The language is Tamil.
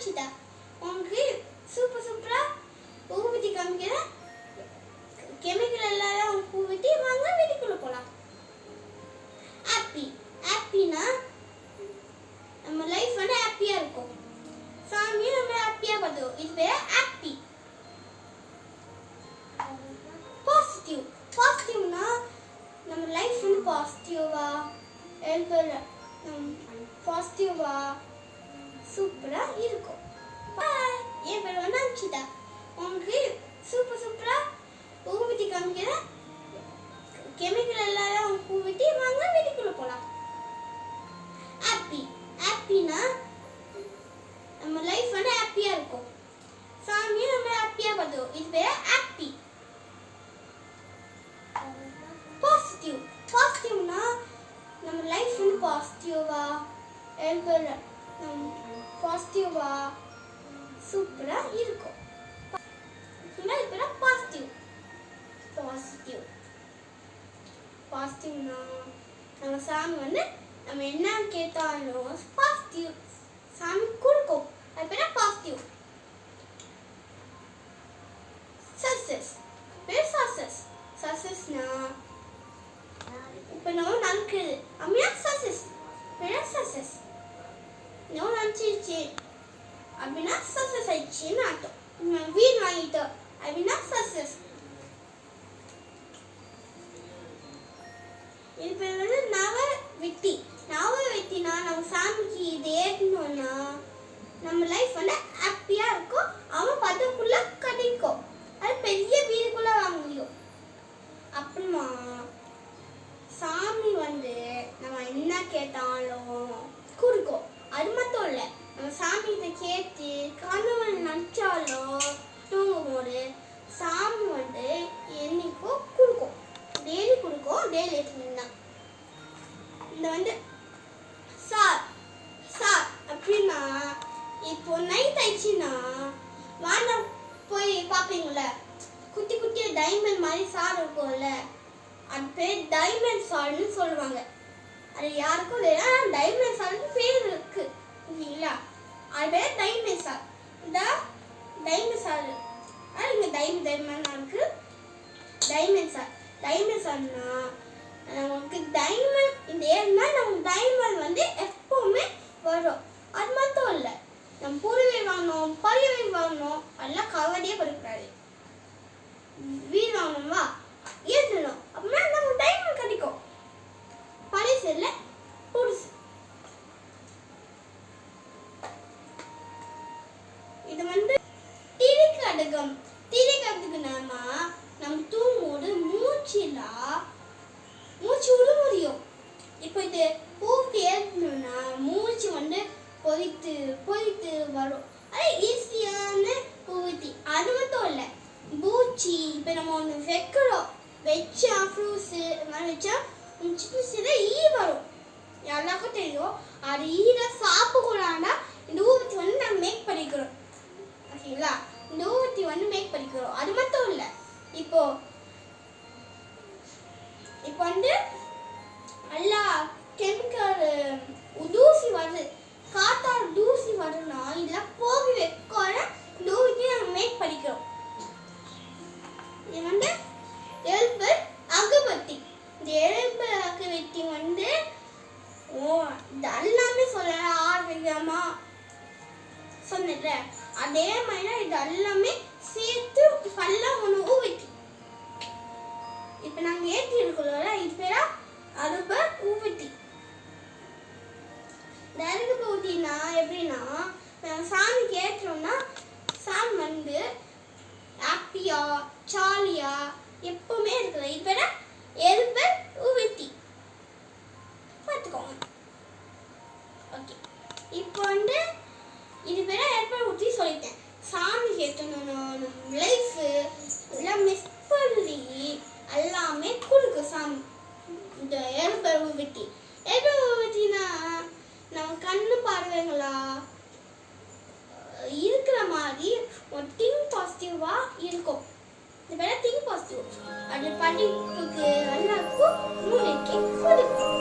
அனுப்பிச்சிட்டா உங்களுக்கு சூப்பரா ஊற்றி காமிக்கிற கெமிக்கல் எல்லாம் ஊற்றி வாங்க வீட்டுக்குள்ள போகலாம். ஹாப்பினா நம்ம லைஃப் வந்து ஹாப்பியா இருக்கும். சாமியும் நம்ம ஹாப்பியா பார்த்துக்கோ. இது பேர் ஹாப்பி. பாசிட்டிவ்னா நம்ம லைஃப் வந்து பாசிட்டிவா பாசிட்டிவா சூப்பரா இருக்கும். என் பேர் வந்து அனுப்பிச்சிட்டா உங்களுக்கு சூப்பரா ஊற்றி காமிக்கிற கெமிக்கல் எல்லாம் ஊற்றி வாங்க வீட்டுக்குள்ள போகலாம். ஹாப்பினா நம்ம லைஃப் வந்து ஹாப்பியா இருக்கும். சாமியும் நம்ம ஹாப்பியா பார்த்துக்கோ. இது பேர் ஹாப்பி. பாசிட்டிவ்னா நம்ம லைஃப் வந்து பாசிட்டிவா சூப்பரா இருக்கும். பாசிட்டிவ்னா நம்ம சாமி வந்து நம்ம என்ன கேட்டாலும் பாசிட்டிவ் சாமி கொடுக்கும். அது பேர் பாசிட்டிவ். சக்சஸ்னா இப்போ நம்ம நடக்குது அப்படின்னா சக்சஸ் நம்ம நினச்சிருச்சு அப்படின்னா சக்சஸ் ஆயிடுச்சுன்னு அர்த்தம். வீடு வாங்கிட்டோம் அப்படின்னா சக்சஸ். இது பேர் வந்து நவவெத்தினா நம்ம சாமிக்கு இது ஏற்றணும்னா நம்ம லைஃப் வந்து ஹாப்பியா இருக்கும். அவன் பதக்குள்ள கிடைக்கும். அது பெரிய வீடுக்குள்ள வாங்க முடியும். அப்புறமா சாமி வந்து நம்ம என்ன கேட்டாலும் கொடுக்கும். அது மட்டும் இல்லை, நம்ம சாமி இதை கேட்டு கனவு நினைச்சாலும் தூங்கும் போது சாமி வந்து என்னைக்கும் கொடுக்கும். டெய்லி கொடுக்கும். டெய்லி எடுத்துனா இந்த வந்து சார் அப்படின்னா இப்போ நைட் ஆயிடுச்சுன்னா வாங்க போய் பார்ப்பீங்கள, குட்டி குட்டி டைமண்ட் மாதிரி சார் இருக்கும்ல, அது பேர் டைமண்ட் சால்னு சொல்லுவாங்க. அது யாருக்கும் தெரியாது. டைமண்ட் சால்னு பேர் இருக்கு இல்லைங்களா? அது பேர் டைமண்ட் சால். இந்த டைமண்ட் சால் இங்கே டைமண்ட் இருக்கு. டைமண்ட் சால்னா நமக்கு டைமண்ட் இந்த ஏன்னா நமக்கு டைமண்ட் வந்து எப்பவுமே வரும். அது மட்டும் இல்லை, நம்ம புருவை வாங்கணும், பறவை வாங்கணும், அதெல்லாம் கவலையே படக்கூடாது. வீடு வாங்கணுமா ஏற்றணும் அப்படின்னா நம்ம டைமண்ட் கிடைக்கும். பழசு இல்லை புதுசு. இது வந்து திரிக்கிறதுக்கு நம்ம தூங்கும்போது மூச்சு விட முடியும். இப்போ இது பூக்கு ஏற்றணும்னா மூச்சு வந்து பொறித்து வரும். அது ஈஸியான பூத்தி. அது மட்டும் இல்லை, பூச்சி இப்போ நம்ம ஒன்று வச்சா ஃப்ரூட்ஸு மாதிரி வச்சா சின்ன ஈ வரும். எல்லாருக்கும் தெரியும். அது ஈரை சாப்பிடக்கூடாதுன்னா இந்த ஊற்றி வந்து நாங்கள் மேக் பண்ணிக்கிறோம். ஓகேங்களா? இந்த ஊற்றி வந்து மேக் பண்ணிக்கிறோம். அது மட்டும் இல்லை, இப்போ வந்து எல்லா கெமிக்கல் தூசி வருது, காத்தால தூசி வருதுன்னா இதெல்லாம் போகி வைக்கிற இந்த ஊற்றி நாங்கள் மேக் பண்ணிக்கிறோம். இது வந்து எலும்பு அகபத்தி. இந்த எலும்பு அகபத்தி வந்து எல்லாமே சொல்ல ஆரோக்கியமா சொன்ன அதே மாதிரி இது எல்லாமே சேர்த்து பல்ல உணவு வைக்கும். இப்ப நாங்க ஏற்றி இருக்கிறோம்ல, இது பேரா அருப ஊவத்தி. இந்த அருப ஊத்தினா எப்படின்னா சாமிக்கு ஏற்றோம்னா சாமி வந்து ஹாப்பியா ஜாலியா எப்பவுமே இருக்குது. இது பேர எருப ஊவத்தி பார்த்துக்கோங்க. ஓகே, இப்போ வந்து இது பேர எருப ஊத்தி சொல்லிட்டேன். சாமி கேட்டணும் லைஃப் எல்லாம் மிஸ் பண்ணி எல்லாமே கொடுக்கும் சாமி. இந்த எருப ஊவத்தி ஊவத்தினா நம்ம கண்ணு பார்வைங்களா இருக்கிற மாதிரி ஒரு திங்க் பாசிட்டிவா இருக்கும். இது பேர திங்க் பாசிட்டிவ். அது படிப்புக்கு எல்லாருக்கும் மூளைக்கு கொடுக்கும்.